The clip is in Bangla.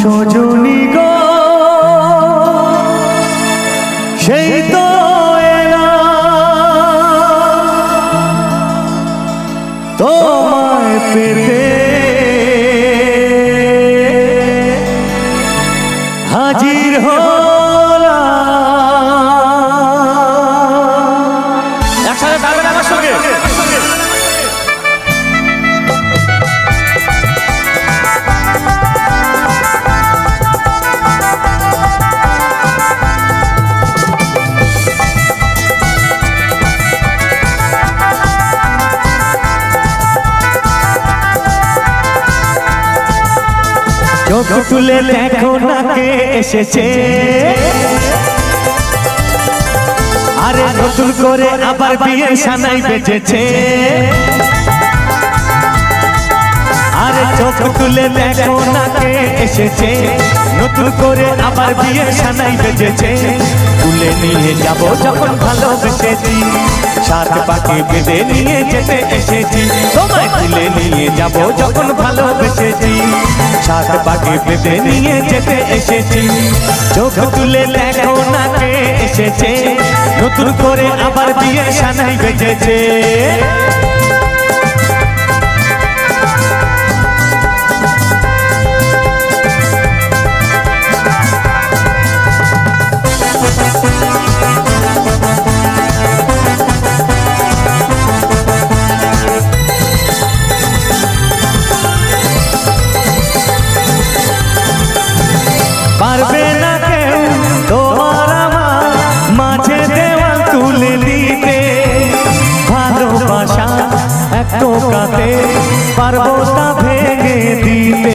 সজনী গো সেই তো এলা তোমায় পেতে হাজির হলাম। একসাথে গাবেন আমার সঙ্গে। চোখ তুলে দেখো না কে এসেছে, আরে নতুন করে আবার বিয়ের সানাই বেজেছে। আরে চোখ তুলে দেখো না কে এসেছে, নতুন করে আবার বিয়ের সানাই বেজেছে। তুলে নিয়ে যাব যখন ভালোবেসেছি, সাত পাকে বেঁধে নিয়ে যেতে এসেছি। তোমায় তুলে নিয়ে যাব যখন ভালোবেসেছি, সাত পাকে বেঁধে নিয়ে যেতে এসেছি। চোখ তুলে দেখো না কে এসেছে, নতুন করে আবার বিয়ের সানাই বেজেছে। পারবে না কেউ তোমার আমার মাঝে দেওয়াল তুলে দিতে, ভালোবাসা এক টোকাতে পারবো না